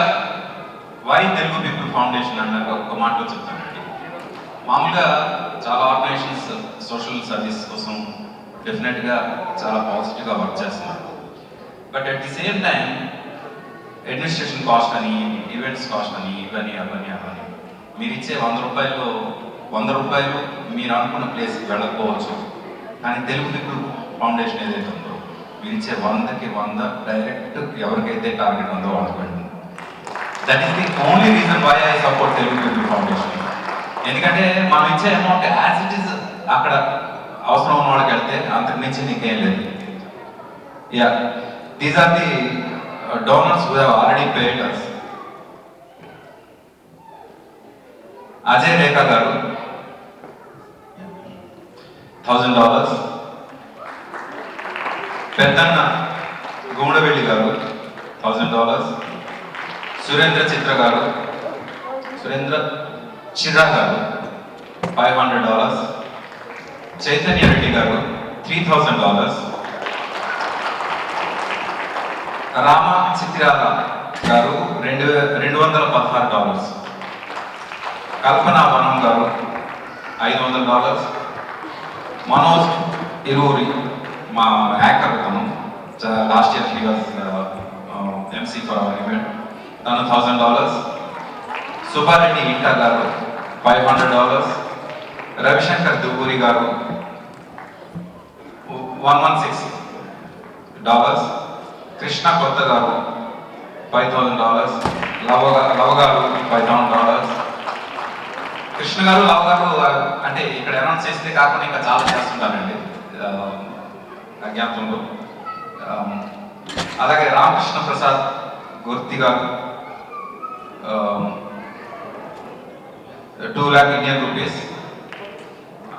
వై తెలుగు పీపుల్ ఫౌండేషన్ అన్నాక ఒక మాటలో చెప్తానండి. మామూలుగా చాలా ఆర్గనైజేషన్స్ సోషల్ సర్వీస్ కోసం డెఫినెట్గా చాలా పాజిటివ్గా వర్క్ చేస్తున్నారు. But at the same time administration cost అని, ఈవెంట్స్ కాస్ట్ అని, ఇవన్నీ అవన్నీ మీరు ఇచ్చే ₹100 మీరు అనుకున్న ప్లేస్కి వెళ్ళకపోవచ్చు. కానీ తెలుగు పీపుల్ ఫౌండేషన్ ఏదైతే ఉందో మీరు ఇచ్చే 100కి 100 డైరెక్ట్ ఎవరికైతే టార్గెట్ ఉందో వాళ్ళకి వెళ్ళండి. That is the only reason why I support Telugu people foundation. ఎందుకంటే మనం ఇచ్చే అమౌంట్ యాజ్ ఇట్ ఈస్ అక్కడ అవసరం ఉన్న వాడికి వెళ్తే అంతకు మించి నీకేం లేదు. Yeah, these are the donors who have already paid us. Ajay Rekha garu $1,000. Pedanna Goundavelli garu $1,000. Surendra Chitra garu $500. Chaitanya Reddy garu $3,000. Rama చిత్రాల గారు $216. కల్పన వనం గారు $500. మనోజ్ ఇరూరి మా యాంకర్ తను last year he was MC for hour event, తను $1,000. సుబ్బారెడ్డి ఇంటా గారు $500. రవిశంకర్ దుబ్బూరి గారు $116. కృష్ణ కొత్త గారు $5,000. లవ గారు $5,000. కృష్ణ గారు లవ గారు అంటే ఇక్కడ అనౌన్స్ చేస్తే కాకుండా ఇంకా చాలా చేస్తుంటారండి అజ్ఞాతంలో. అలాగే రామకృష్ణ ప్రసాద్ గుర్తి గారు $2 lakh Indian rupees.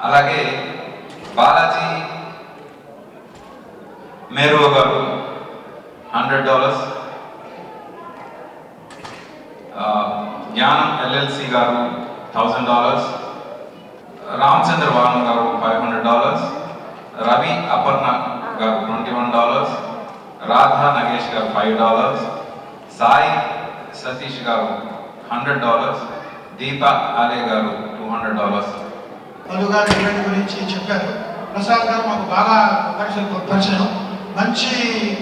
అలాగే బాలాజీ మేరు గారు $100. జ్ఞానం ఎల్ఎల్సి గారు $1,000. రామచంద్ర వాహన్ గారు $500. రవి అపర్ణ గారు $21. రాధా నగేష్ గారు $5. సాయి సతీష్ గారు $100. దీప ఆలే గారు $200. మధు గారి ఈవెంట్ గురించి చెప్పారు. ప్రసాద్ గారు మాకు బాగా పరిచయం, మంచి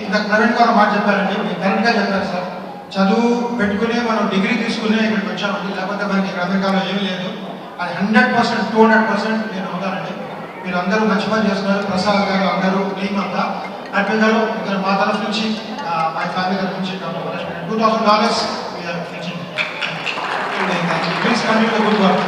ఇంత ప్రవీణ్ గారు మాట చెప్పారండి, మీరు కరెక్ట్గా చెప్పారు సార్. చదువు పెట్టుకుని మనం డిగ్రీ తీసుకునే ఇక్కడికి వచ్చామండి, లేకపోతే మనకి ఇక్కడ అమెరికాలో ఏమీ లేదు. అది 100%, 200% నేను అవుతానండి. మీరు అందరూ మంచి పని చేస్తున్నారు. ప్రసాద్ గారు అందరూ టీమ్ అంతా హ్యాపీ గారు ఇక్కడ మా తరఫు నుంచి మా ఫ్యామిలీ తరఫు నుంచి $2,000 ప్లీజ్ కంటిన్యూ గుడ్ వర్క్.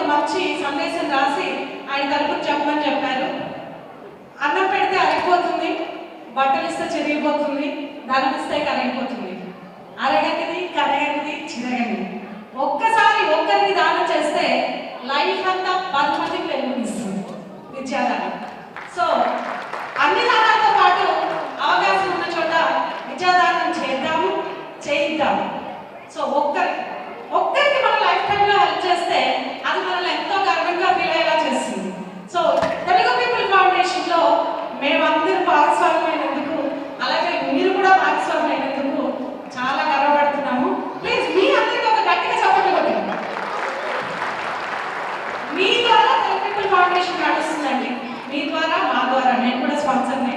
మంచి సందేశం రాసి ఆయన తరపున చెప్పమని చెప్పారు. అన్నం పెడితే అరిగిపోతుంది, బట్టలు ఇస్తే చిరిగిపోతుంది, ధనం ఇస్తే కరిగిపోతుంది. అరగనిది, కరగనిది, చిరగనిది. ఒక్కసారి ఒక్కరికి దానం చేస్తే లైఫ్ అంతా 10 మందికి వెలుగునిస్తుంది విద్యాదానం. సో అన్ని దానాలతో పాటు అవకాశం ఉన్న చోట విద్యాదానం చేద్దాము, చేయిద్దాము. సో ఒక్కరికి మన లైఫ్ టైంలో హెల్ప్ చేస్తే అది మనల్ని ఎంతో గర్వంగా ఫీల్ అయ్యేలా చేస్తుంది. సో తెలుగు పీపుల్ ఫౌండేషన్లో మేమందరూ భాగస్వామ్యమైనందుకు, అలాగే మీరు కూడా భాగస్వామ్యమైనందుకు చాలా గర్వపడుతున్నాము. ప్లీజ్ మీ అందరికీ ఒక గట్టిగా చెప్పండి. మీ ద్వారా తెలుగు పీపుల్ ఫౌండేషన్ నడుస్తుందండి. మీ ద్వారా, మా ద్వారా, నేను కూడా స్పాన్సర్నే.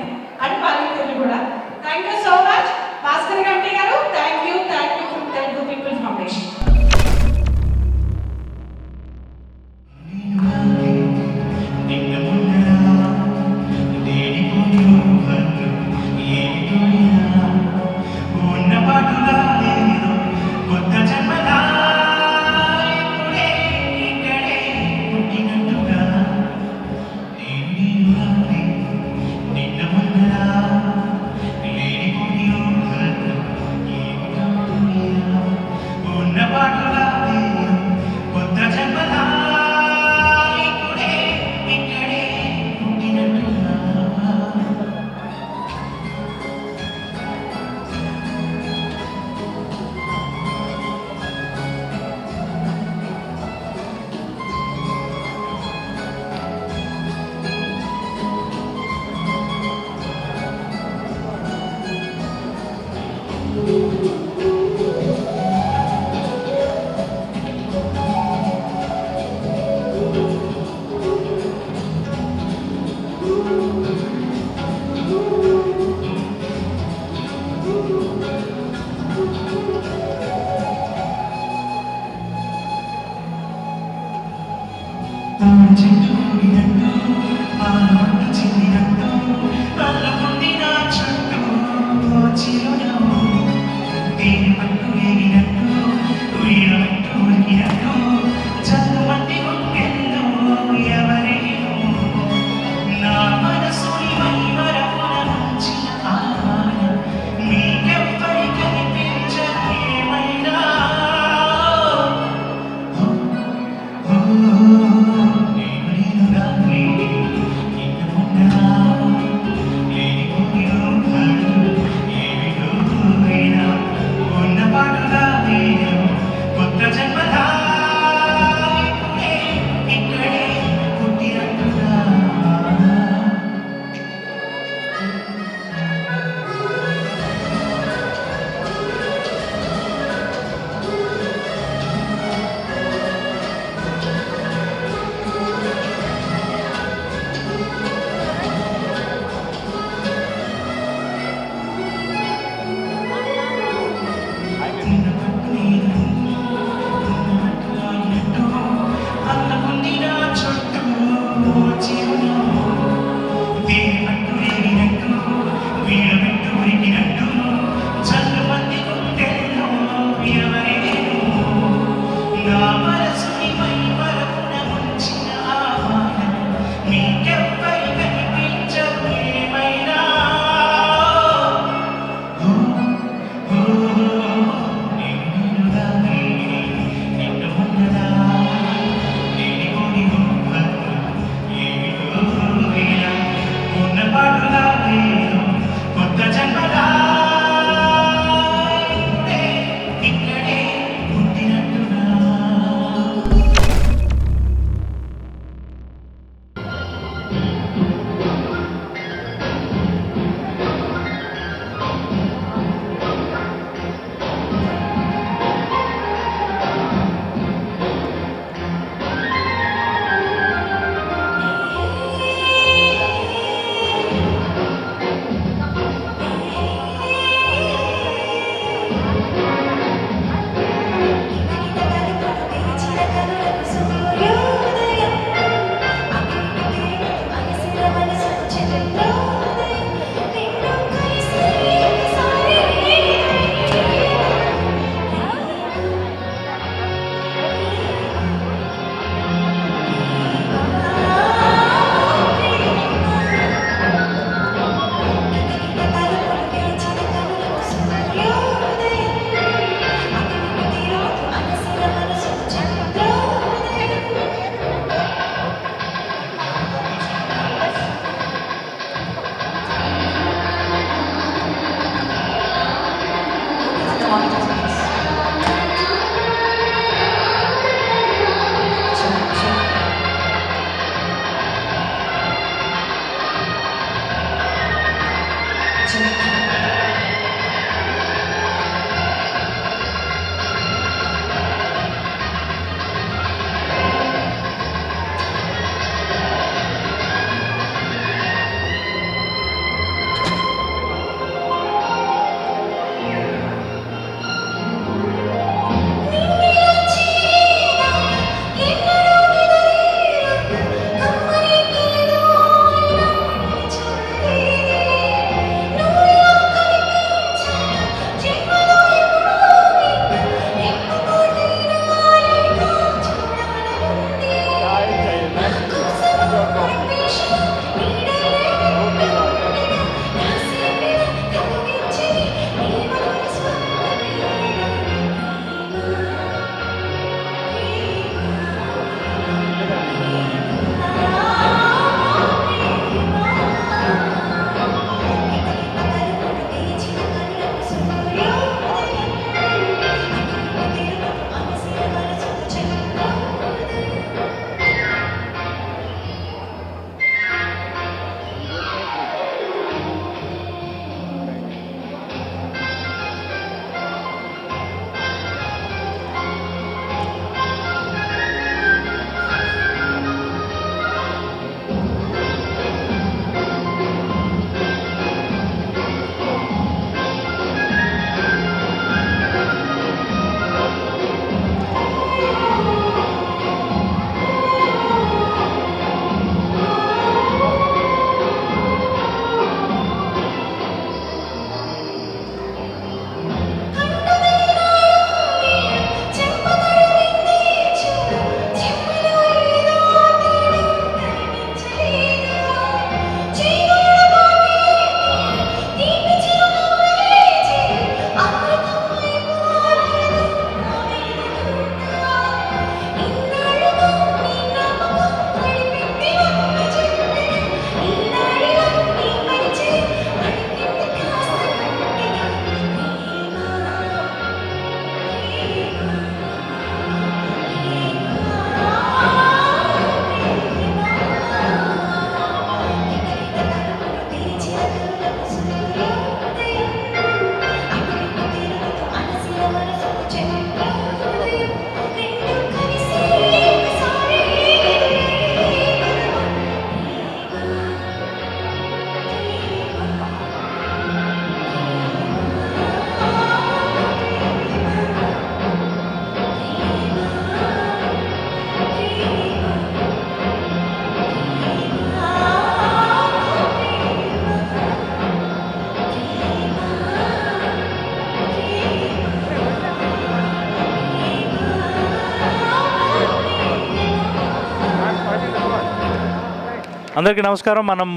అందరికీ నమస్కారం. మనం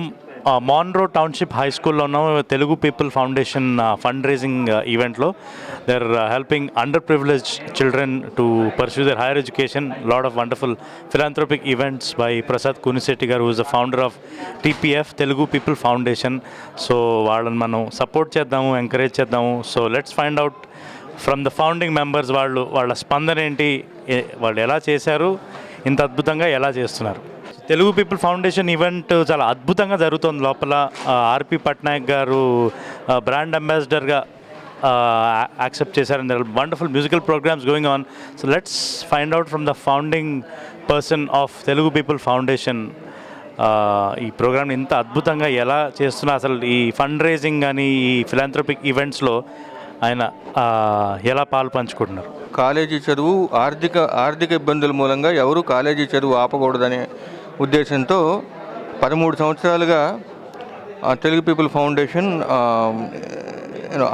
మాన్రో టౌన్షిప్ హై స్కూల్లో ఉన్నాం. Telugu people foundation fund raising ఈవెంట్లో they are helping under privilege children to pursue their higher education. Lot of wonderful philanthropic events by Prasad Kunisetti గారు, who's the founder of TPF Telugu people foundation. So వాళ్ళని మనం సపోర్ట్ చేద్దాము, ఎంకరేజ్ చేద్దాము. So let's find out from the founding members వాళ్ళ స్పందన ఏంటి, వాళ్ళు ఎలా చేశారు, ఇంత అద్భుతంగా ఎలా చేస్తున్నారు. తెలుగు పీపుల్ ఫౌండేషన్ ఈవెంట్ చాలా అద్భుతంగా జరుగుతుంది. లోపల ఆర్పి పట్నాయక్ గారు బ్రాండ్ అంబాసిడర్గా యాక్సెప్ట్ చేశారు. And wonderful musical programs going on. So let's find out from the founding person of Telugu people foundation ఈ ప్రోగ్రామ్ ఇంత అద్భుతంగా ఎలా చేస్తున్నా, అసలు ఈ ఫండ్ రేజింగ్ కానీ ఈ ఫిలాంథ్రోపిక్ ఈవెంట్స్లో ఆయన ఎలా పాలు పంచుకుంటున్నారు. కాలేజీ చదువు ఆర్థిక ఇబ్బందుల మూలంగా ఎవరు కాలేజీ చదువు ఆపకూడదనే ఉద్దేశంతో 13 సంవత్సరాలుగా తెలుగు పీపుల్ ఫౌండేషన్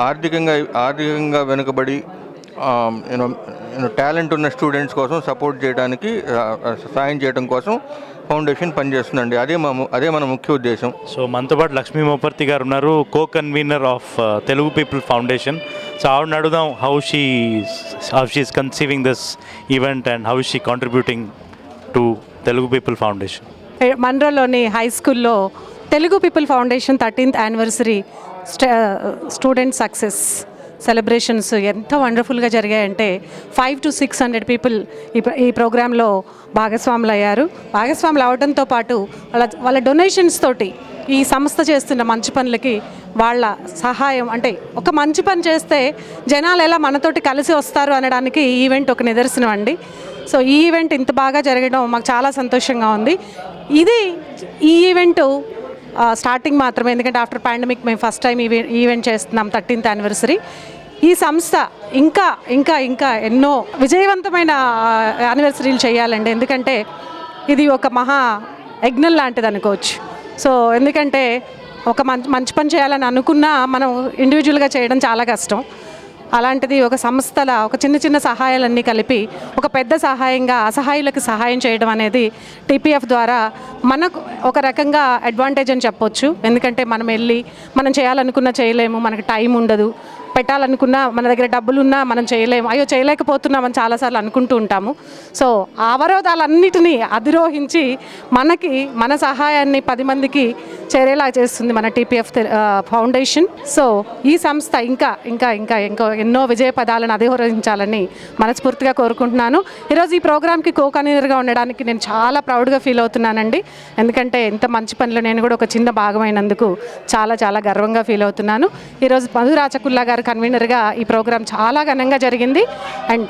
ఆర్థికంగా వెనుకబడి టాలెంట్ ఉన్న స్టూడెంట్స్ కోసం సపోర్ట్ చేయడానికి, సాయం చేయడం కోసం ఫౌండేషన్ పనిచేస్తుందండి. అదే మన ముఖ్య ఉద్దేశం. సో మనతో పాటు లక్ష్మీ మోపర్తి గారు ఉన్నారు, co convener of Telugu people foundation. So ఆవిడని అడుగుదాం how she is conceiving this event and how she contributing to Telugu people foundation. మండ్రాలోని హై స్కూల్లో Telugu people foundation 13th anniversary student success celebrations ఎంత వండర్ఫుల్గా జరిగాయంటే 500 to 600 పీపుల్ ఈ ప్రోగ్రాంలో భాగస్వాములు అయ్యారు. భాగస్వాములు అవడంతో పాటు వాళ్ళ డొనేషన్స్ తోటి ఈ సంస్థ చేస్తున్న మంచి పనులకి వాళ్ళ సహాయం, అంటే ఒక మంచి పని చేస్తే జనాలు ఎలా మనతోటి కలిసి వస్తారు అనడానికి ఈ ఈవెంట్ ఒక నిదర్శనం అండి. సో ఈ ఈవెంట్ ఇంత బాగా జరగడం మాకు చాలా సంతోషంగా ఉంది. ఈ ఈవెంటు స్టార్టింగ్ మాత్రమే, ఎందుకంటే ఆఫ్టర్ పాండమిక్ మేము ఫస్ట్ టైం ఈవెంట్ చేస్తున్నాం 13th యానివర్సరీ. ఈ సంస్థ ఇంకా ఇంకా ఇంకా ఎన్నో విజయవంతమైన యానివర్సరీలు చేయాలండి, ఎందుకంటే ఇది ఒక మహా యజ్ఞం లాంటిది అనుకోవచ్చు. సో ఎందుకంటే ఒక మంచి పని చేయాలని అనుకున్నా మనం ఇండివిజువల్గా చేయడం చాలా కష్టం. అలాంటిది ఒక సంస్థల ఒక చిన్న చిన్న సహాయాలన్నీ కలిపి ఒక పెద్ద సహాయంగా అసహాయులకు సహాయం చేయడం అనేది టీపీఎఫ్ ద్వారా మనకు ఒక రకంగా అడ్వాంటేజ్ అని చెప్పొచ్చు. ఎందుకంటే మనం చేయాలనుకున్నా చేయలేము, మనకు టైం ఉండదు, పెట్టాలనుకున్నా మన దగ్గర డబ్బులున్నా మనం చేయలేము, అయ్యో చేయలేకపోతున్నామని చాలాసార్లు అనుకుంటూ ఉంటాము. సో ఆ అవరోధాలన్నిటినీ అధిరోహించి మన సహాయాన్ని 10 మందికి చేరేలా చేస్తుంది మన టీపీఎఫ్ ఫౌండేషన్. సో ఈ సంస్థ ఇంకా ఇంకా ఇంకా ఇంకా ఎన్నో విజయ పదాలను అధిరోహించాలని మనస్ఫూర్తిగా కోరుకుంటున్నాను. ఈరోజు ఈ ప్రోగ్రామ్కి కన్వీనర్గా ఉండడానికి నేను చాలా ప్రౌడ్గా ఫీల్ అవుతున్నానండి. ఎందుకంటే ఇంత మంచి పనిలో నేను కూడా ఒక చిన్న భాగమైనందుకు చాలా చాలా గర్వంగా ఫీల్ అవుతున్నాను. ఈరోజు మధు రాచకుల్లా గారు కన్వీనర్గా ఈ ప్రోగ్రాం చాలా ఘనంగా జరిగింది. అండ్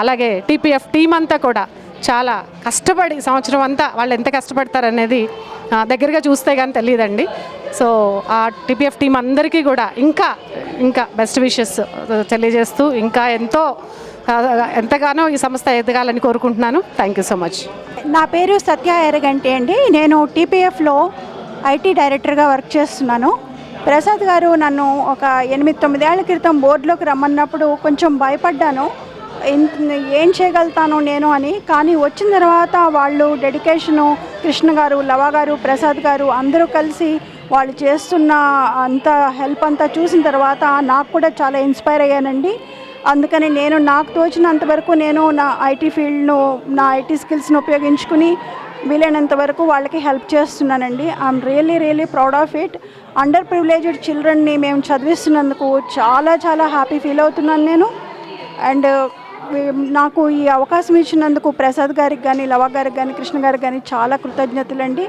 అలాగే టీపీఎఫ్ టీం అంతా కూడా చాలా కష్టపడి సంవత్సరం అంతా వాళ్ళు ఎంత కష్టపడతారనేది దగ్గరగా చూస్తే కానీ తెలియదండి. సో ఆ టీపీఎఫ్ టీం అందరికీ కూడా ఇంకా ఇంకా బెస్ట్ విషెస్ తెలియజేస్తూ ఇంకా ఎంతగానో ఈ సంస్థ ఎదగాలని కోరుకుంటున్నాను. Thank you so much. నా పేరు సత్య ఎరగంటి అండి. నేను టీపీఎఫ్లో ఐటీ డైరెక్టర్గా వర్క్ చేస్తున్నాను. ప్రసాద్ గారు నన్ను ఒక 8-9 ఏళ్ల క్రితం బోర్డులోకి రమ్మన్నప్పుడు కొంచెం భయపడ్డాను, ఏం చేయగలుగుతాను నేను అని. కానీ వచ్చిన తర్వాత వాళ్ళు డెడికేషను, కృష్ణ గారు, లవ గారు, ప్రసాద్ గారు అందరూ కలిసి వాళ్ళు చేస్తున్న అంత హెల్ప్ అంతా చూసిన తర్వాత నాకు కూడా చాలా ఇన్స్పైర్ అయ్యానండి. అందుకని నాకు తోచినంతవరకు నేను నా ఐటీ ఫీల్డ్ను, నా ఐటీ స్కిల్స్ను ఉపయోగించుకుని వీలైనంత వరకు వాళ్ళకి హెల్ప్ చేస్తున్నానండి. I'm really proud of it. Under privileged చిల్డ్రన్ని మేము చదివిస్తున్నందుకు చాలా చాలా హ్యాపీ ఫీల్ అవుతున్నాను నేను. అండ్ నాకు ఈ అవకాశం ఇచ్చినందుకు ప్రసాద్ గారికి కానీ, లవ గారికి కానీ, కృష్ణ గారికి కానీ చాలా కృతజ్ఞతలండి.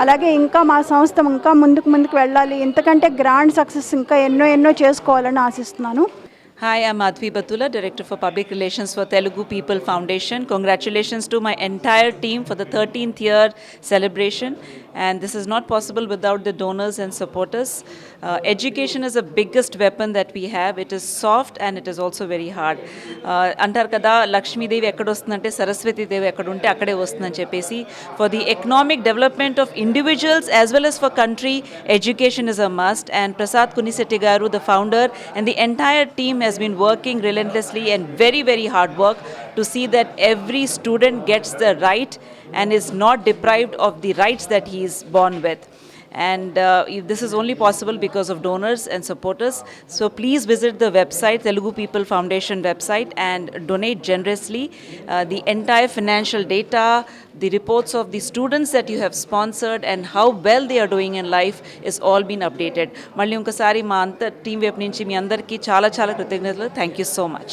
అలాగే ఇంకా మా సంస్థ ఇంకా ముందుకు వెళ్ళాలి, ఇంతకంటే గ్రాండ్ సక్సెస్ ఇంకా ఎన్నో చేసుకోవాలని ఆశిస్తున్నాను. Hi, I'm Madhvi Batula, Director for Public Relations for Telugu People Foundation. Congratulations to my entire team for the 13th year celebration. And this is not possible without the donors and supporters. Education is the biggest weapon that we have. It is soft and it is also very hard. Antar kada Lakshmi Devi ekkada ostundante Saraswati Devi ekkada unte akkade ostundani cheppesi. For the economic development of individuals as well as for country, education is a must. And Prasad Kunisetti garu, the founder, and the entire team has been working relentlessly and very hard work to see that every student gets the right and is not deprived of the rights that he is born with. And this is only possible because of donors and supporters. So please visit the website, Telugu People Foundation website, and donate generously. The entire financial data, the reports of the students that you have sponsored and how well they are doing in life is all been updated. Malli unkasari ma anta team వైపు నుంచి మీ అందరికీ చాలా చాలా కృతజ్ఞతలు. Thank you so much.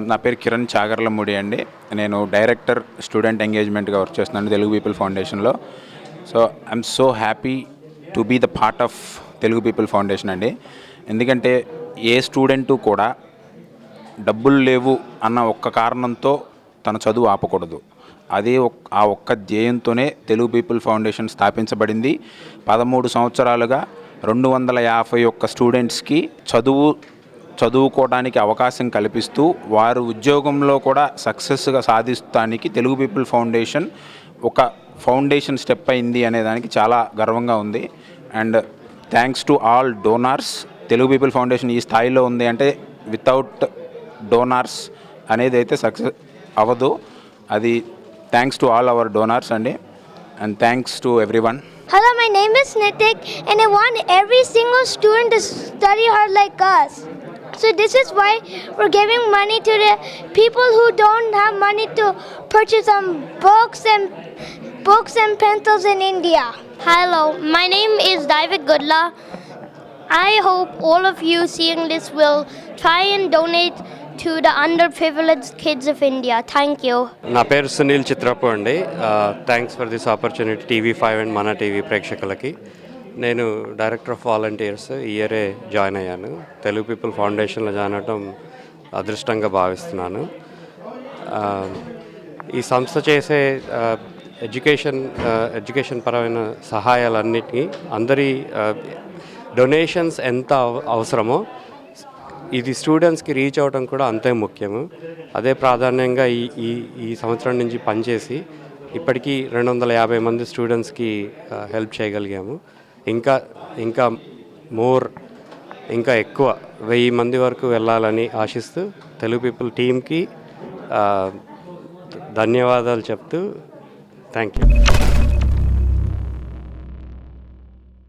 నా పేరు కిరణ్ చాగర్లమూడి అండి. నేను డైరెక్టర్ స్టూడెంట్ ఎంగేజ్మెంట్గా వర్క్ చేస్తున్నాను తెలుగు పీపుల్ ఫౌండేషన్లో. So I'm so happy to be the part of Telugu people foundation అండి. ఎందుకంటే ఏ స్టూడెంటు కూడా డబ్బులు లేవు అన్న ఒక్క కారణంతో తన చదువు ఆపకూడదు. అదే ఆ ఒక్క ధ్యేయంతోనే తెలుగు పీపుల్ ఫౌండేషన్ స్థాపించబడింది. 13 సంవత్సరాలుగా 251 స్టూడెంట్స్కి చదువుకోవడానికి అవకాశం కల్పిస్తూ వారు ఉద్యోగంలో కూడా సక్సెస్గా సాధిస్తానికి తెలుగు పీపుల్ ఫౌండేషన్ ఒక ఫౌండేషన్ స్టెప్ అయింది అనే దానికి చాలా గర్వంగా ఉంది. And thanks to all donors. Telugu people foundation ఈ స్థాయిలో ఉంది అంటే వితౌట్ డోనార్స్ అనేది అయితే సక్సెస్ అవ్వదు. అది thanks to all our donors అండి. And thanks to everyone. Hello, my name is Nitik and I want every single student to study hard like us. So this is why we're giving money to the people who don't have money to purchase some books and pencils in India. Hello, my name is David Goodla. I hope all of you seeing this will try and donate to the underprivileged kids of India. Thank you. నా పేరు సునీల్ చిత్రపు అండి. Thanks for this opportunity TV5 and మన టీవీ ప్రేక్షకులకి. నేను డైరెక్టర్ ఆఫ్ వాలంటీర్స్ ఈ ఇయరే జాయిన్ అయ్యాను. తెలుగు పీపుల్ ఫౌండేషన్లో జాయిన్ అవ్వడం అదృష్టంగా భావిస్తున్నాను. ఈ సంస్థ చేసే ఎడ్యుకేషన్ పరమైన సహాయాలన్నిటికీ అందరి డొనేషన్స్ ఎంత అవసరమో ఇది స్టూడెంట్స్కి రీచ్ అవ్వడం కూడా అంతే ముఖ్యము. అదే ప్రాధాన్యంగా ఈ సంవత్సరం నుంచి పనిచేసి ఇప్పటికీ 250 మంది స్టూడెంట్స్కి హెల్ప్ చేయగలిగాము. ఇంకా ఎక్కువ 1000 మంది వరకు వెళ్ళాలని ఆశిస్తూ తెలుగు పీపుల్ టీమ్కి ధన్యవాదాలు చెప్తూ థ్యాంక్ యూ.